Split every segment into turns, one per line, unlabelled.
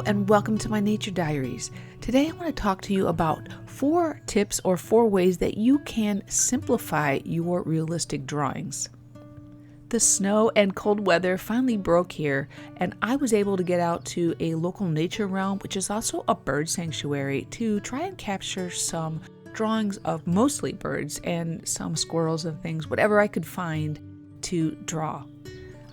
and welcome to my Nature Diaries. Today I want to talk to you about 4 tips or 4 ways that you can simplify your realistic drawings. The snow and cold weather finally broke here, and I was able to get out to a local nature realm, which is also a bird sanctuary, to try and capture some drawings of mostly birds and some squirrels and things, whatever I could find to draw.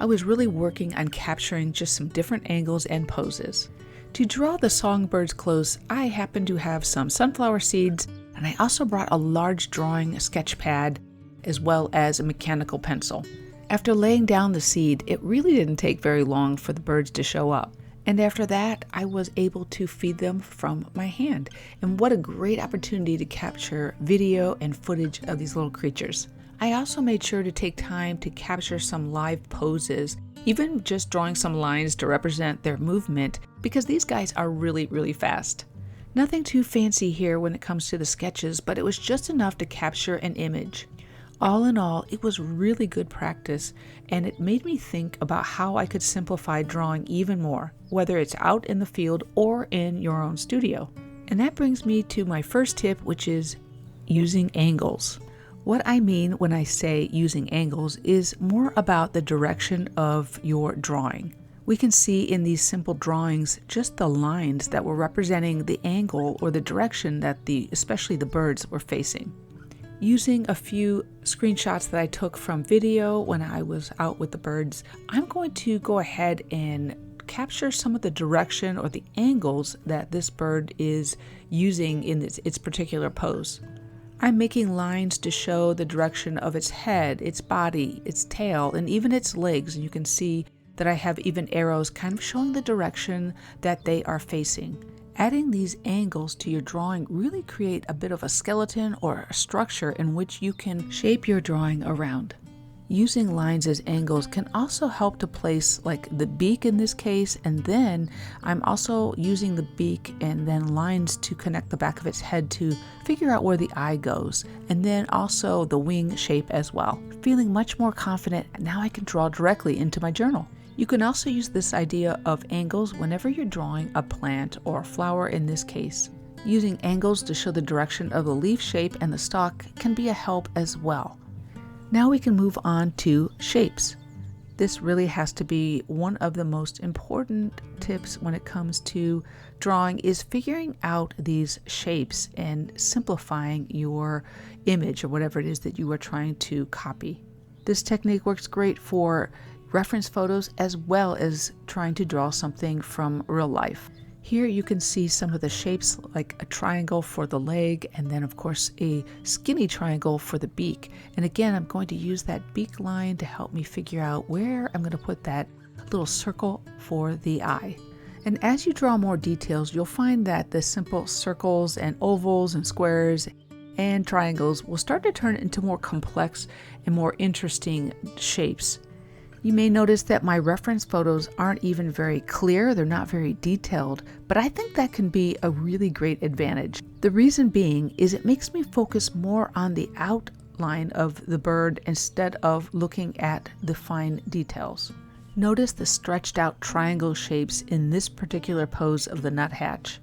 I was really working on capturing just some different angles and poses. To draw the songbirds close, I happened to have some sunflower seeds, and I also brought a large drawing sketch pad as well as a mechanical pencil. After laying down the seed, it really didn't take very long for the birds to show up. And after that, I was able to feed them from my hand. And what a great opportunity to capture video and footage of these little creatures. I also made sure to take time to capture some live poses, even just drawing some lines to represent their movement, because these guys are really fast. Nothing too fancy here when it comes to the sketches, but it was just enough to capture an image. All in all, it was really good practice, and it made me think about how I could simplify drawing even more, whether it's out in the field or in your own studio. And that brings me to my first tip, which is using angles. What I mean when I say using angles is more about the direction of your drawing. We can see in these simple drawings just the lines that were representing the angle or the direction that especially the birds were facing. Using a few screenshots that I took from video when I was out with the birds, I'm going to go ahead and capture some of the direction or the angles that this bird is using in its particular pose. I'm making lines to show the direction of its head, its body, its tail, and even its legs. And you can see that I have even arrows kind of showing the direction that they are facing. Adding these angles to your drawing really create a bit of a skeleton or a structure in which you can shape your drawing around. Using lines as angles can also help to place like the beak in this case, and then I'm also using the beak and then lines to connect the back of its head to figure out where the eye goes, and then also the wing shape as well. Feeling much more confident, now I can draw directly into my journal. You can also use this idea of angles whenever you're drawing a plant or a flower in this case. Using angles to show the direction of the leaf shape and the stalk can be a help as well. Now we can move on to shapes. This really has to be one of the most important tips when it comes to drawing, is figuring out these shapes and simplifying your image or whatever it is that you are trying to copy. This technique works great for reference photos as well as trying to draw something from real life. Here you can see some of the shapes, like a triangle for the leg, and then of course a skinny triangle for the beak. And again, I'm going to use that beak line to help me figure out where I'm going to put that little circle for the eye. And as you draw more details, you'll find that the simple circles and ovals and squares and triangles will start to turn into more complex and more interesting shapes. You may notice that my reference photos aren't even very clear, they're not very detailed, but I think that can be a really great advantage. The reason being is it makes me focus more on the outline of the bird instead of looking at the fine details. Notice the stretched out triangle shapes in this particular pose of the nuthatch.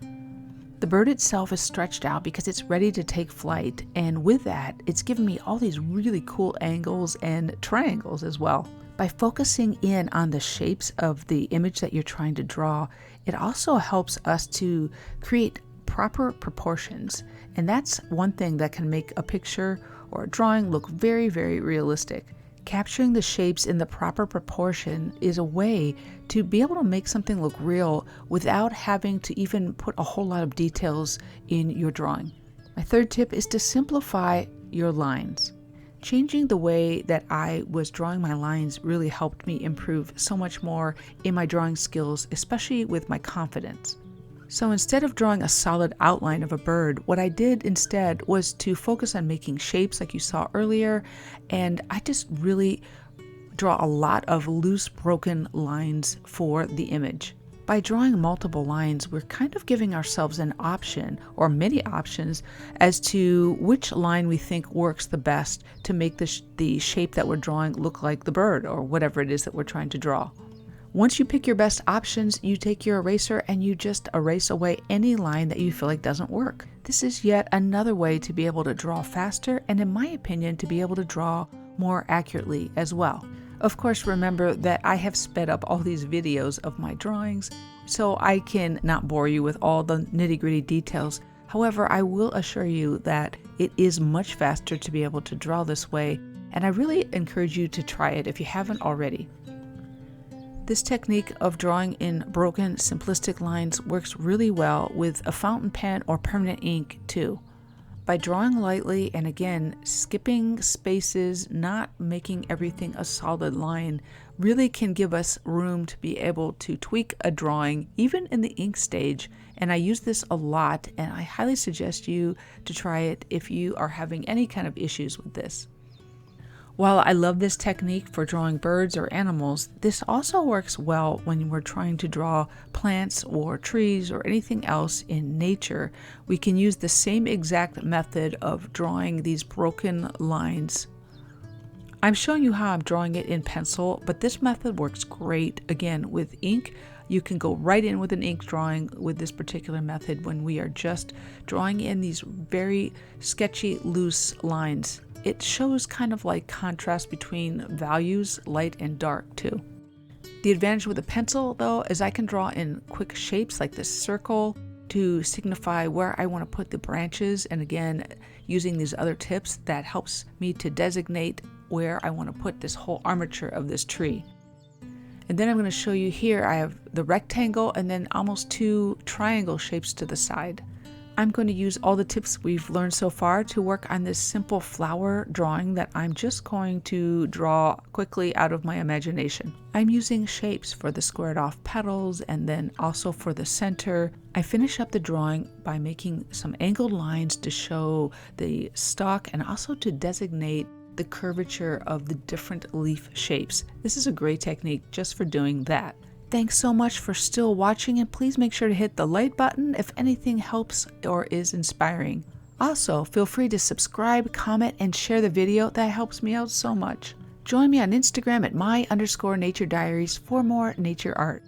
The bird itself is stretched out because it's ready to take flight, and with that, it's given me all these really cool angles and triangles as well. By focusing in on the shapes of the image that you're trying to draw, it also helps us to create proper proportions. And that's one thing that can make a picture or a drawing look very realistic. Capturing the shapes in the proper proportion is a way to be able to make something look real without having to even put a whole lot of details in your drawing. My third tip is to simplify your lines. Changing the way that I was drawing my lines really helped me improve so much more in my drawing skills, especially with my confidence. So instead of drawing a solid outline of a bird, what I did instead was to focus on making shapes like you saw earlier, and I just really draw a lot of loose, broken lines for the image. By drawing multiple lines, we're kind of giving ourselves an option or many options as to which line we think works the best to make the shape that we're drawing look like the bird or whatever it is that we're trying to draw. Once you pick your best options, you take your eraser and you just erase away any line that you feel like doesn't work. This is yet another way to be able to draw faster and, in my opinion, to be able to draw more accurately as well. Of course, remember that I have sped up all these videos of my drawings, so I can not bore you with all the nitty-gritty details. However, I will assure you that it is much faster to be able to draw this way, and I really encourage you to try it if you haven't already. This technique of drawing in broken, simplistic lines works really well with a fountain pen or permanent ink too. By drawing lightly and again, skipping spaces, not making everything a solid line, really can give us room to be able to tweak a drawing, even in the ink stage. And I use this a lot, and I highly suggest you to try it if you are having any kind of issues with this. While I love this technique for drawing birds or animals, this also works well when we're trying to draw plants or trees or anything else in nature. We can use the same exact method of drawing these broken lines. I'm showing you how I'm drawing it in pencil, but this method works great again with ink. You can go right in with an ink drawing with this particular method when we are just drawing in these very sketchy, loose lines. It shows kind of like contrast between values, light and dark too. The advantage with a pencil though is I can draw in quick shapes like this circle to signify where I want to put the branches, and again using these other tips that helps me to designate where I want to put this whole armature of this tree. And then I'm going to show you here I have the rectangle and then almost two triangle shapes to the side. I'm going to use all the tips we've learned so far to work on this simple flower drawing that I'm just going to draw quickly out of my imagination. I'm using shapes for the squared off petals and then also for the center. I finish up the drawing by making some angled lines to show the stalk and also to designate the curvature of the different leaf shapes. This is a great technique just for doing that. Thanks so much for still watching, and please make sure to hit the like button if anything helps or is inspiring. Also, feel free to subscribe, comment, and share the video. That helps me out so much. Join me on Instagram at my_Nature Diaries for more nature art.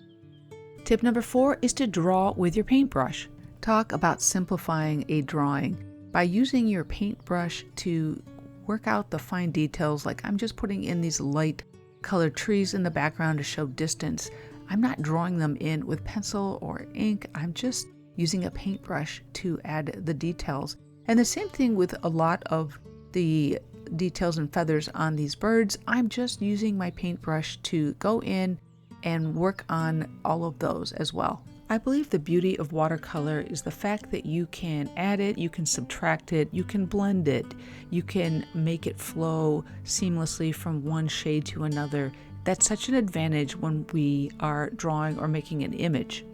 Tip number 4 is to draw with your paintbrush. Talk about simplifying a drawing. By using your paintbrush to work out the fine details, like I'm just putting in these light colored trees in the background to show distance. I'm not drawing them in with pencil or ink. I'm just using a paintbrush to add the details. And the same thing with a lot of the details and feathers on these birds. I'm just using my paintbrush to go in and work on all of those as well. I believe the beauty of watercolor is the fact that you can add it, you can subtract it, you can blend it, you can make it flow seamlessly from one shade to another. That's such an advantage when we are drawing or making an image.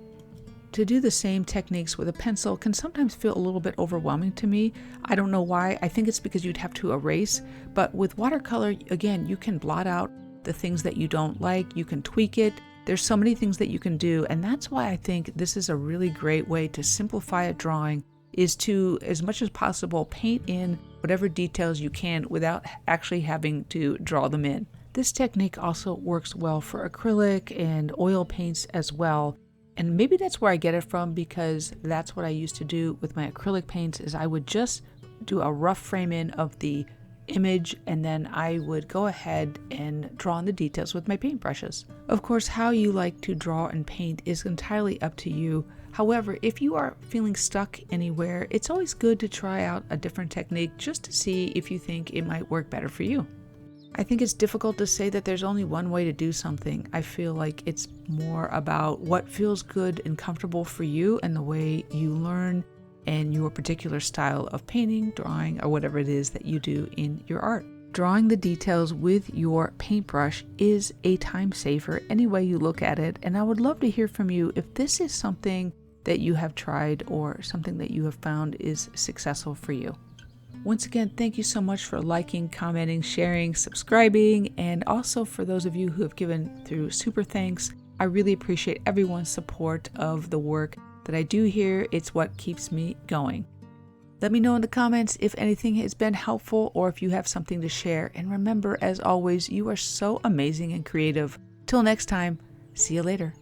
To do the same techniques with a pencil can sometimes feel a little bit overwhelming to me. I don't know why. I think it's because you'd have to erase. But with watercolor, again, you can blot out the things that you don't like. You can tweak it. There's so many things that you can do. And that's why I think this is a really great way to simplify a drawing, is to, as much as possible, paint in whatever details you can without actually having to draw them in. This technique also works well for acrylic and oil paints as well. And maybe that's where I get it from, because that's what I used to do with my acrylic paints, is I would just do a rough frame in of the image and then I would go ahead and draw in the details with my paintbrushes. Of course, how you like to draw and paint is entirely up to you. However, if you are feeling stuck anywhere, it's always good to try out a different technique just to see if you think it might work better for you. I think it's difficult to say that there's only one way to do something. I feel like it's more about what feels good and comfortable for you and the way you learn and your particular style of painting, drawing, or whatever it is that you do in your art. Drawing the details with your paintbrush is a time saver any way you look at it, and I would love to hear from you if this is something that you have tried or something that you have found is successful for you. Once again, thank you so much for liking, commenting, sharing, subscribing, and also for those of you who have given through super thanks. I really appreciate everyone's support of the work that I do here. It's what keeps me going. Let me know in the comments if anything has been helpful or if you have something to share. And remember, as always, you are so amazing and creative. Till next time, See you later.